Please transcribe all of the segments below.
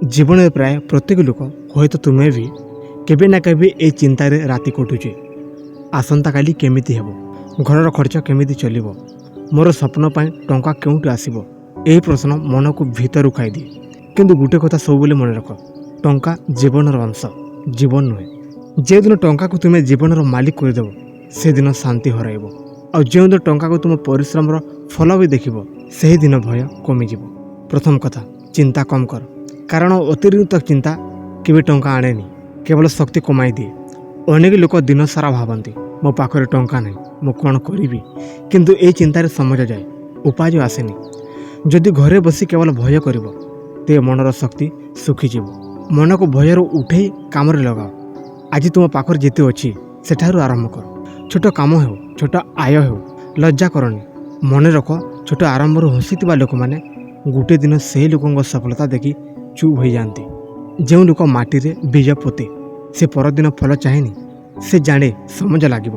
जीवन में प्राय प्रत्येक लोक हयत तुम्हें भी केबे ना केबे ए चिंतार राति कटुचे। आसंता काली केमिति हेबो, घरर खर्च केमिति चलिबो, मोर स्वप्न पाई टंका केउटु आसीबो, एही प्रश्न मन को भीतर खाइदिए। किंतु गोटे कथा सबुले मन रख, टंका जीवनर अंश, जीवन नुहे। जे दिन टंका को तुम्हें जीवनर मालिक करदेव से दिन शांति हराइबो। और जो दिन टंका को तुम परिश्रम फल भी देखिबो से दिन भय कमिजिबो। प्रथम कथा, चिंता कम कर, कारण अतिरिक्त चिंता केबे टंका आनेनी, केवल शक्ति कमाई दिए। अनेक लोक दिन सारा भावती मो पाखरे टंका नहीं, मो कौन करी, किंतु ए चिंतार समझ जाए उपाय आसेनी। जदि घरे बसी केवल भय कर ते मनर शक्ति सुखीजीव। मन को भयर उठे काम लगाओ। आज तुम पाखर जिते अच्छी सेठारु आरंभ कर। छोट काम हो, छोट आय हो, लज्जा करनी। मन रख, छोट आरंभ हसी लोक मैंने गोटे दिन से लोक सफलता देखी चुप हो जाती। जो लोक माटी बीज पोते से परदिन फल चाहेनी, से जाने समझ लगे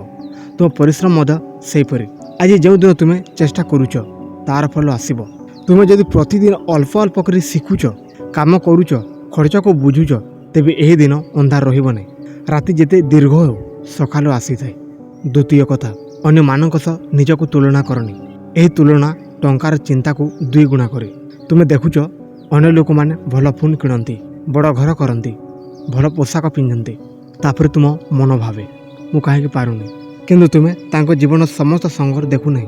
तुम परिश्रम सेपरी। आज जो दिन तुम्हें चेष्टा करुच तार फल आसब। तुम्हें जदि प्रतिदिन अल्प अल्प कर शिखुच, काम करुच, खर्च को बुझुच, तेबे यही दिन अंधार रहिबो नहीं। राति जेते दीर्घ हो सकाल आसी थाए। द्वितीय कथा, अन्य मानक सह निजको तुलना करनी। यही तुलना टंकार चिंता को दुई गुणा करे। तुम्हें देखुच अन्य लोक मैंने भल फोन किणती, बड़ घर करती, भल पोशाक पिंधती, तापर तुम मन भावे मु कहीं पारुनी। किंतु तुम्हें तांको जीवन समस्त संघर्ष देखुना।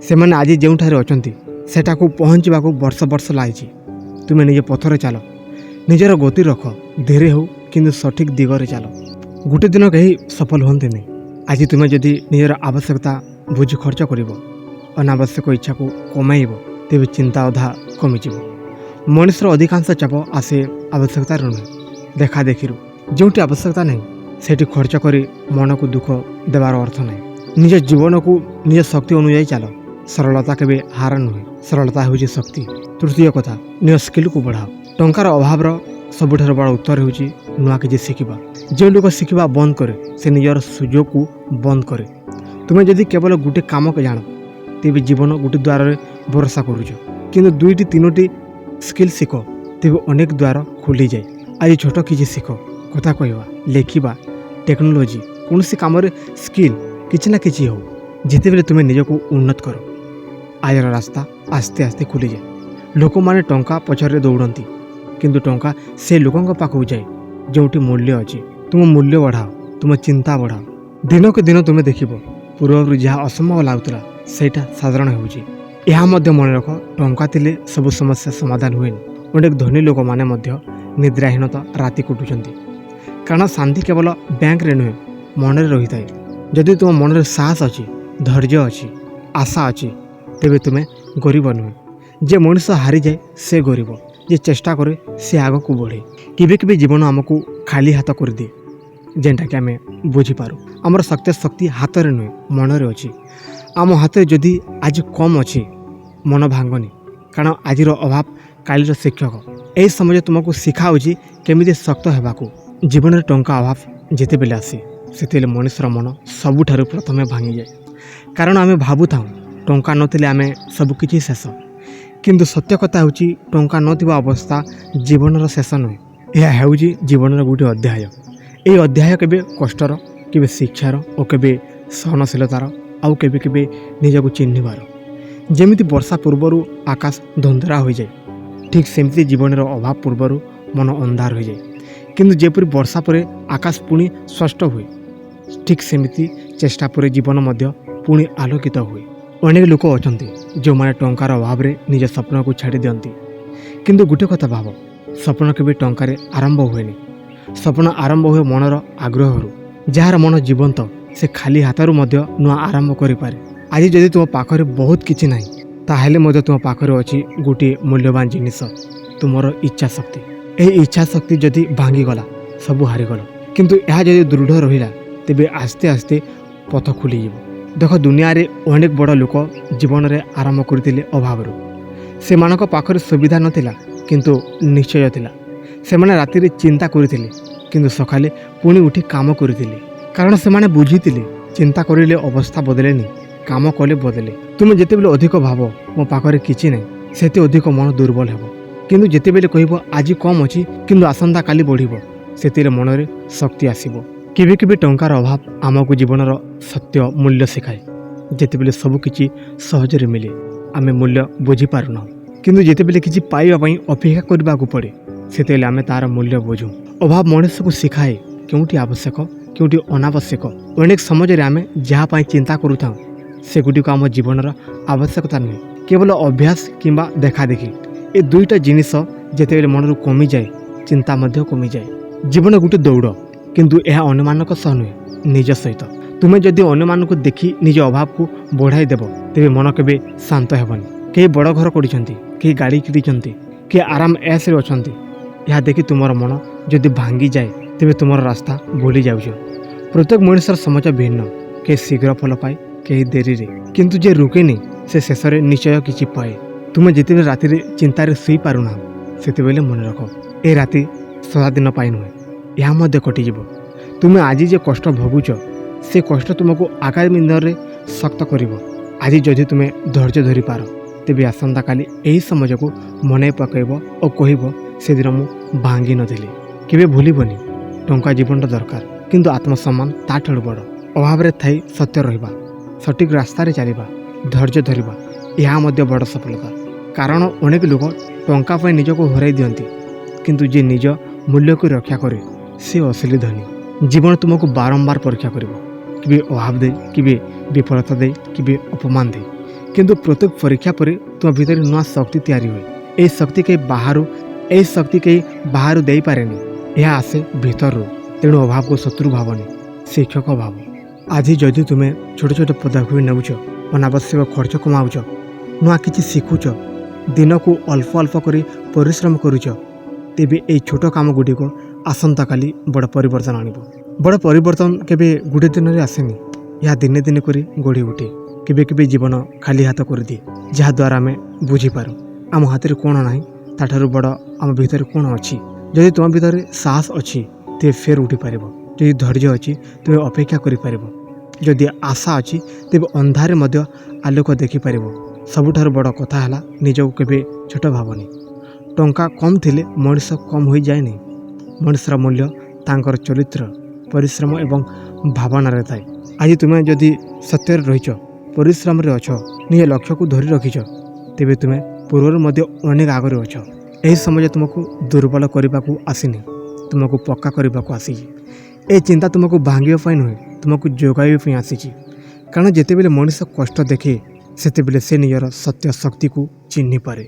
से मैंने आज जो अच्छा सेटा को पहुँचवा वर्ष वर्ष लगी। तुम्हें निजे पथर चल, निजर गति रख, धीरे हो किंतु सठिक दिगरे चल। गोटे दिन कहीं सफल हमें नहीं। आज तुम्हें जदि निजर आवश्यकता बुझी खर्च कर, अनावश्यक इच्छा को कमाइब, तेज चिंता अधा कमिज। मनुष्यर अधिकांश चाप आसे आवश्यकता नुहे, देखा देखी। जो आवश्यकता नहीं सेठी खर्च कर मन को दुख देवार अर्थ नहीं। निज जीवन को निज शक्ति अनुयायी चल। सरलता केबे हार नुहे, सरलता हूँ शक्ति। तृतीय कथा, निज स्किल को बढ़ाओ। टंकार अभाव सबुठार बड़ उत्तर हूँ नुआ कि शिखा। जो लोक शिखा बंद करे से निजर सुजोग को बंद करे। तुम्हें जदि केवल गोटे कम के जान, तेज जीवन गोटे द्वार भरोसा करुच। किंतु दुईटी तीनोटी स्किल शिख, तेज अनेक द्वार खोली जाए। आज छोट किसी शिख, कथा कहवा, लेखा, टेक्नोलोजी, कौन सी कम स्किल किसी ना कि हो, जिते बेले तुम्हें निज को उन्नत कर, आयर रास्ता आस्ते आस्ते खुली जाए। लोक मैंने टंका पछरे दौड़ती, किंतु टंका से लोकों पाखक जाए जोटी मूल्य अच्छी। तुम मूल्य बढ़ाओ, तुम चिंता बढ़ाओ। दिन के दिन तुम्हें देख पूर्व जहाँ असंभव लगुला सेटा साधारण होउची। यह मन रख, टंका थिले सबु समस्या समाधान हुए। अनेक धनी लोक मैंने निद्राहीनता राति कटुंट, कारण शांति केवल बैंक रे नुहे मन रही थाए। जदि तुम मन में साहस अच्छी, धैर्य अच्छी, आशा अच्छी, तेबे तुम्हें गरीब नुहे। जे मनुष्य हारी जाए से गरीब, जे चेष्टा करे से आग को बढ़े। केबे केबे जीवन आमको खाली हाथ कर दिए, जेनटा कि आम बुझीपार। आमर शक्ति हाथ में नुहे मन में अच्छी। आम हाथ में जदि आज कम अच्छी, मन भांगनी, कारण आज अभाव कालीर शिक्षक। यही समय तुमको शिखाऊँगी केमिति शक्त होगाकू। जीवन में टंका अभाव जिते बेले आसे से मनुष्यर मन सबुठारु प्रथमे भांगी जाए। कारण आम भावु था टंका नथिले आमे सबकिछि शेष, किंतु सत्य कथा हूँ टंका नथिबा अवस्था जीवनर शेष नुहे। यह हूँ जीवनर गोटे अध्याय। ये अध्याय केबे कष्टर, केबे शिक्षार और केबे सहनशीलतार, आउ केबे केबे निजको चिन्हबार। जेमिति वर्षा पूर्वर आकाश धुंधरा हो जाए, ठीक सेमती जीवनर अभाव पूर्वर मन अंधार हो जाए। किंतु जेपरी वर्षा परे आकाश पुणी स्पष्ट हुए, ठीक सेमिति चेष्टा परे जीवन मध्य पुणी आलोकित हुए। अनेक लोक अच्छा जो मैंने टंकार अभाव में निज स्वप्न को छाड़ी दियंती। किंतु गोटे कथा भाव, स्वप्न केबे टंकार आरंभ हुए। स्वप्न आरंभ हुए मनर आग्रह। जार मन जीवंत से खाली हाथरू मध्य नुआ आरंभ करें। आज जदि तुम पाखरे बहुत किछि नाही, ताहेले मध्य तुम पाखरे अछि गोटे मूल्यवान जिनिस, तुमर इच्छा शक्ति। यही इच्छा शक्ति जदि भांगीगला सबू हारीगल, किंतु यह जदि दृढ़ रहा तेबे आस्ते आस्ते पथ खुली जीव। देख दुनिया रे अनेक बड़ लोक जीवन में आरंभ करते अभाव। से मानक पाखरे सुविधा नथिला, किंतु निश्चय थिला। से माने राति रे चिंता करते, किंतु सकाले पुणी उठी काम करते, कारण से माने बुझीतिले चिंता करिले अवस्था बदलेनी, काम कले बदले। तुम जिते बेले अधिक भाव मो पाखरे किछि नहीं, सेते अधिक मन दुर्बल हेबो। କିନ୍ତୁ ଯେତେବେଳେ କହିବ ଆଜି କମ୍ ଅଛି କିନ୍ତୁ ଆସନ୍ତା କାଲି ବଢ଼ିବ, ସେଥିରେ ମନରେ ଶକ୍ତି ଆସିବ। କେବେ କେବେ ଟଙ୍କାର ଅଭାବ ଆମକୁ ଜୀବନର ସତ୍ୟ ମୂଲ୍ୟ ଶିଖାଏ। ଯେତେବେଳେ ସବୁକିଛି ସହଜରେ ମିଳେ ଆମେ ମୂଲ୍ୟ ବୁଝିପାରୁନାହୁଁ, କିନ୍ତୁ ଯେତେବେଳେ କିଛି ପାଇବା ପାଇଁ ଅପେକ୍ଷା କରିବାକୁ ପଡ଼େ ସେତେବେଳେ ଆମେ ତାର ମୂଲ୍ୟ ବୁଝୁ। ଅଭାବ ମଣିଷକୁ ଶିଖାଏ କେଉଁଠି ଆବଶ୍ୟକ କେଉଁଠି ଅନାବଶ୍ୟକ। ଅନେକ ସମାଜରେ ଆମେ ଯାହା ପାଇଁ ଚିନ୍ତା କରୁଥାଉ ସେଗୁଡ଼ିକ ଆମ ଜୀବନର ଆବଶ୍ୟକତା ନୁହେଁ, କେବଳ ଅଭ୍ୟାସ କିମ୍ବା ଦେଖାଦେଖି। ଏ ଦୁଇଟା ଜିନିଷ ଯେତେବେଳେ ମନରୁ କମିଯାଏ ଚିନ୍ତା ମଧ୍ୟ କମିଯାଏ। ଜୀବନ ଗୋଟେ ଦୌଡ଼, କିନ୍ତୁ ଏହା ଅନ୍ୟମାନଙ୍କ ସହ ନୁହେଁ, ନିଜ ସହିତ। ତୁମେ ଯଦି ଅନ୍ୟମାନଙ୍କୁ ଦେଖି ନିଜ ଅଭାବକୁ ବଢ଼ାଇ ଦେବ ତେବେ ମନ କେବେ ଶାନ୍ତ ହେବନି। କେହି ବଡ଼ ଘର କରିଛନ୍ତି, କେହି ଗାଡ଼ି କିଣିଛନ୍ତି, କେହି ଆରାମ ଏସ୍ରେ ଅଛନ୍ତି। ଏହା ଦେଖି ତୁମର ମନ ଯଦି ଭାଙ୍ଗିଯାଏ ତେବେ ତୁମର ରାସ୍ତା ଭୁଲି ଯାଉଛ। ପ୍ରତ୍ୟେକ ମଣିଷର ସମାଜ ଭିନ୍ନ, କେହି ଶୀଘ୍ର ଫଳ ପାଏ କେହି ଡେରିରେ, କିନ୍ତୁ ଯେ ରୁକେନି ସେ ଶେଷରେ ନିଶ୍ଚୟ କିଛି ପାଏ। ତୁମେ ଯେତେବେଳେ ରାତିରେ ଚିନ୍ତାରେ ଶୋଇପାରୁନାହଁ ସେତେବେଳେ ମନେ ରଖ ଏ ରାତି ସଦାଦିନ ପାଇଁ ନୁହେଁ, ଏହା ମଧ୍ୟ କଟିଯିବ। ତୁମେ ଆଜି ଯେ କଷ୍ଟ ଭୋଗୁଛ ସେ କଷ୍ଟ ତୁମକୁ ଆଗାମୀ ଦିନରେ ଶକ୍ତ କରିବ। ଆଜି ଯଦି ତୁମେ ଧୈର୍ଯ୍ୟ ଧରିପାର ତେବେ ଆସନ୍ତାକାଲି ଏହି ସମାଜକୁ ମନେ ପକାଇବ ଓ କହିବ ସେଦିନ ମୁଁ ଭାଙ୍ଗି ନଥିଲି। କେବେ ଭୁଲିବନି ଟଙ୍କା ଜୀବନଟା ଦରକାର, କିନ୍ତୁ ଆତ୍ମସମ୍ମାନ ତାଠାରୁ ବଡ଼। ଅଭାବରେ ଥାଇ ସତ୍ୟ ରହିବା, ସଠିକ୍ ରାସ୍ତାରେ ଚାଲିବା, ଧୈର୍ଯ୍ୟ ଧରିବା ଏହା ମଧ୍ୟ ବଡ଼ ସଫଳତା। କାରଣ ଅନେକ ଲୋକ ଟଙ୍କା ପାଇଁ ନିଜକୁ ହରାଇ ଦିଅନ୍ତି, କିନ୍ତୁ ଯିଏ ନିଜ ମୂଲ୍ୟକୁ ରକ୍ଷା କରେ ସେ ଅସଲି ଧନୀ। ଜୀବନ ତୁମକୁ ବାରମ୍ବାର ପରୀକ୍ଷା କରିବ, କେବେ ଅଭାବ ଦେଇ, କେବେ ବିଫଳତା ଦେଇ, କେବେ ଅପମାନ ଦେଇ, କିନ୍ତୁ ପ୍ରତ୍ୟେକ ପରୀକ୍ଷା ପରେ ତୁମ ଭିତରେ ନୂଆ ଶକ୍ତି ତିଆରି ହୁଏ। ଏହି ଶକ୍ତି କେହି ବାହାରୁ ଦେଇପାରେନି, ଏହା ଆସେ ଭିତରରୁ। ତେଣୁ ଅଭାବକୁ ଶତ୍ରୁ ଭାବନି, ଶିକ୍ଷକ ଭାବ। ଆଜି ଯଦି ତୁମେ ଛୋଟ ଛୋଟ ପଦକ୍ଷେପ ନେଉଛ, ଅନାବଶ୍ୟକ ଖର୍ଚ୍ଚ କମାଉଛ, ନୂଆ କିଛି ଶିଖୁଛ, ଦିନକୁ ଅଳ୍ପ ଅଳ୍ପ କରି ପରିଶ୍ରମ କରୁଛ, ତେବେ ଏହି ଛୋଟ କାମଗୁଡ଼ିକ ଆସନ୍ତାକାଲି ବଡ଼ ପରିବର୍ତ୍ତନ ଆଣିବ। ବଡ଼ ପରିବର୍ତ୍ତନ କେବେ ଗୋଟିଏ ଦିନରେ ଆସେନି, ଏହା ଦିନେ ଦିନେ କରି ଗଢ଼ି ଉଠେ। କେବେ କେବେ ଜୀବନ ଖାଲି ହାତ କରିଦିଏ, ଯାହାଦ୍ୱାରା ଆମେ ବୁଝିପାରୁ ଆମ ହାତରେ କ'ଣ ନାହିଁ, ତାଠାରୁ ବଡ଼ ଆମ ଭିତରେ କ'ଣ ଅଛି। ଯଦି ତୁମ ଭିତରେ ସାହସ ଅଛି ତେବେ ଫେର ଉଠିପାରିବ, ଯଦି ଧୈର୍ଯ୍ୟ ଅଛି ତେବେ ଅପେକ୍ଷା କରିପାରିବ, ଯଦି ଆଶା ଅଛି ତେବେ ଅନ୍ଧାରରେ ମଧ୍ୟ ଆଲୋକ ଦେଖିପାରିବ। ସବୁଠାରୁ ବଡ଼ କଥା ହେଲା ନିଜକୁ କେବେ ଛୋଟ ଭାବନି। ଟଙ୍କା କମ୍ ଥିଲେ ମଣିଷ କମ୍ ହୋଇଯାଏନି, ମଣିଷର ମୂଲ୍ୟ ତାଙ୍କର ଚରିତ୍ର, ପରିଶ୍ରମ ଏବଂ ଭାବନାରେ ଥାଏ। ଆଜି ତୁମେ ଯଦି ସତ୍ୟରେ ରହିଛ, ପରିଶ୍ରମରେ ଅଛ, ନିଜ ଲକ୍ଷ୍ୟକୁ ଧରି ରଖିଛ, ତେବେ ତୁମେ ପୂର୍ବରୁ ମଧ୍ୟ ଅନେକ ଆଗରେ ଅଛ। ଏହି ସମାଜ ତୁମକୁ ଦୁର୍ବଳ କରିବାକୁ ଆସିନି, ତୁମକୁ ପକ୍କା କରିବାକୁ ଆସିଛି। ଏହି ଚିନ୍ତା ତୁମକୁ ଭାଙ୍ଗିବା ପାଇଁ ନୁହେଁ, ତୁମକୁ ଯୋଗାଇବା ପାଇଁ ଆସିଛି। କାରଣ ଯେତେବେଳେ ମଣିଷ କଷ୍ଟ ଦେଖେ ସେତେବେଳେ ସେ ନିଜର ସତ୍ୟ ଶକ୍ତିକୁ ଚିହ୍ନିପାରେ।